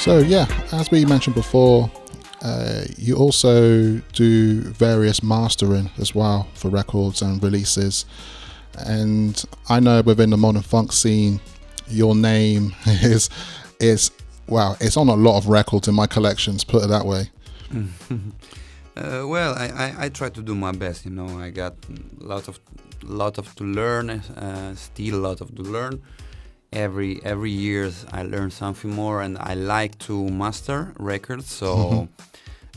So yeah, as we mentioned before, you also do various mastering as well for records and releases. And I know within the modern funk scene, your name is wow, it's on a lot of records in my collections. Put it that way. Well, I try to do my best. I got lot of to learn. Still a lot of to learn. Every years I learn something more, and I like to master records. So,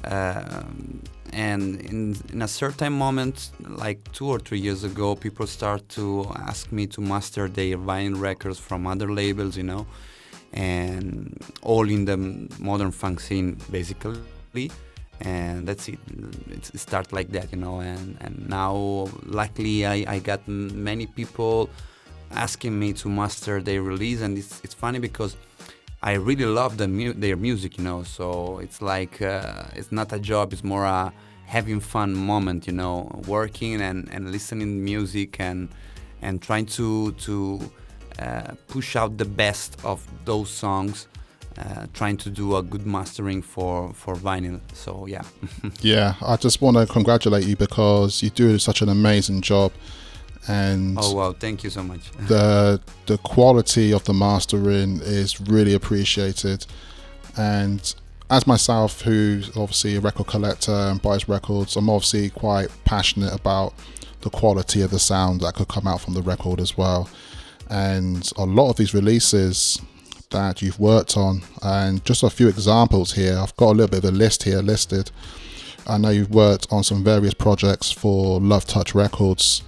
and in a certain moment, like 2 or 3 years ago, people start to ask me to master their vinyl records from other labels, and all in the modern funk scene, basically. And that's it. It starts like that, and now luckily I got many people asking me to master their release, and it's funny because I really love their music, so it's like it's not a job, it's more a having fun moment, working and listening music and trying to push out the best of those songs, trying to do a good mastering for vinyl. So yeah. Yeah, I just want to congratulate you because you do such an amazing job. And oh wow, thank you so much. the quality of the mastering is really appreciated. And as myself, who's obviously a record collector and buys records, I'm obviously quite passionate about the quality of the sound that could come out from the record as well. And a lot of these releases that you've worked on, and just a few examples here, I've got a little bit of a list here listed. I know you've worked on some various projects for Love Touch Records.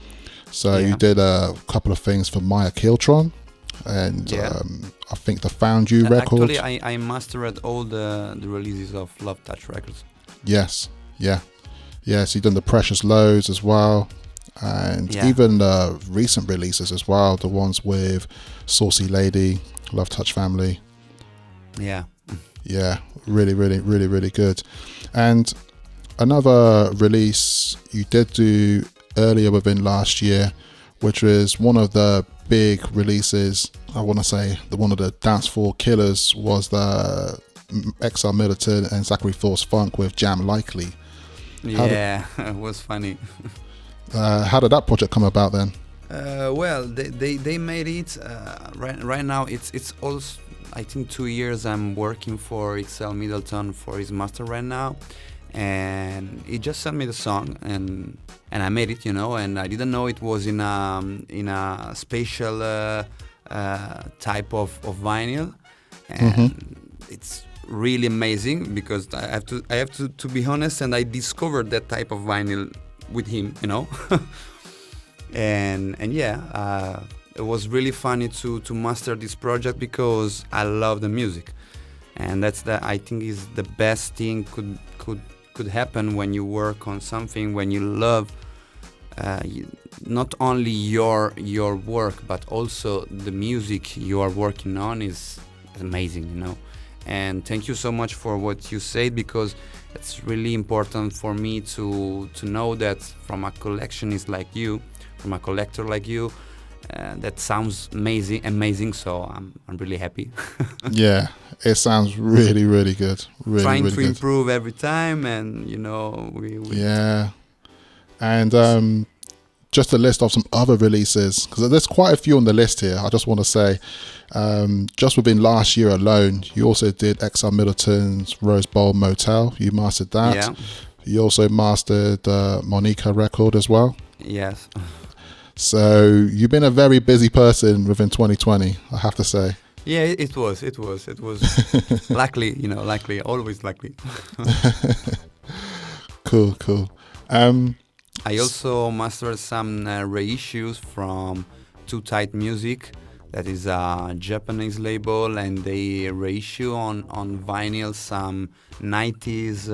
So you did a couple of things for Maya Kiltron, and I think the Found You record. Actually, I mastered all the releases of Love Touch Records. Yes, yeah. So you've done the Precious Loads as well, and even the recent releases as well, the ones with Saucy Lady, Love Touch Family. Yeah. Yeah, really good. And another release you did do earlier within last year, which was one of the big releases, I want to say one of the dance floor killers, was the XR Militant and Zachary Force Funk with Jam Likely. It was funny. How did that project come about then? Well, they made it. Right now it's also, I think, 2 years I'm working for XL Middleton for his master right now. And he just sent me the song, and I made it, and I didn't know it was in a special type of vinyl, and it's really amazing because I have to be honest, and I discovered that type of vinyl with him, and it was really funny to master this project because I love the music, and I think is the best thing could happen when you work on something, when you love not only your work but also the music you are working on is amazing, and thank you so much for what you said, because it's really important for me to know that from a collectionist like you, from a collector like you, that sounds amazing. So I'm really happy. Yeah, it sounds really good. Trying really to good. improve every time, and we yeah. And just a list of some other releases, because there's quite a few on the list here. I just want to say, just within last year alone, you also did XR Middleton's Rose Bowl Motel. You mastered that. Yeah. You also mastered Monica record as well. Yes. So you've been a very busy person within 2020, I have to say. Yeah, it was luckily, always luckily. Cool. I also mastered some reissues from Too Tight Music. That is a Japanese label, and they reissue on vinyl some 90s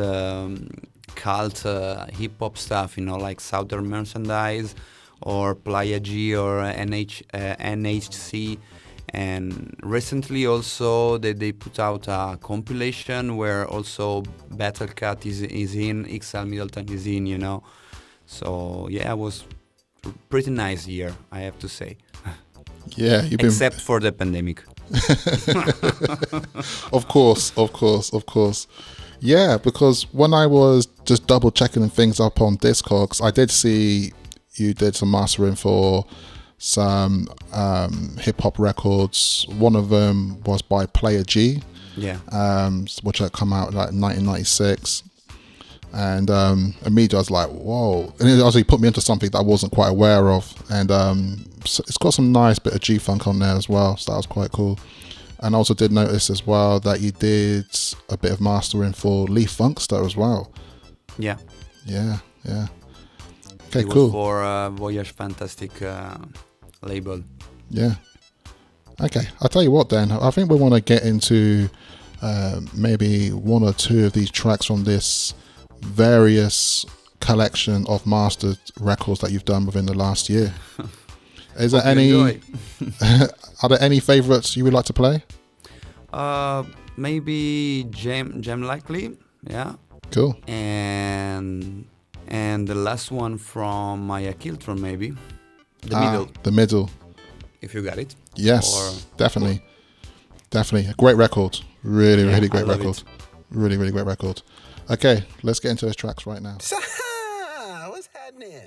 cult hip-hop stuff, like Southern Merchandise or Playa G or NHC. And recently also they put out a compilation where also Battle Cat is in, XL Middleton is in, So yeah, it was a pretty nice year, I have to say. Yeah, except for the pandemic. Of course, of course, of course. Yeah, because when I was just double checking things up on Discogs, I did see you did some mastering for some hip hop records. One of them was by Player G, Yeah. which had come out like 1996. And immediately I was like, whoa. And it actually put me into something that I wasn't quite aware of. And so it's got some nice bit of G-Funk on there as well. So that was quite cool. And I also did notice as well that you did a bit of mastering for Lee Funkster as well. Yeah. Yeah, yeah. Okay, It was cool. for Voyage Fantastic label. Yeah. Okay, I'll tell you what then. I think we want to get into maybe one or two of these tracks from this various collection of mastered records that you've done within the last year. Is there any? Are there any favorites you would like to play? Maybe Jam Likely, yeah. Cool. And the last one from Maya Kiltron, maybe. The middle, The middle. if you got it. Yes, Or- definitely. Definitely. A great record. Really, Yeah, really I great love record. it. Really, really great record. Okay, let's get into those tracks right now. What's happening?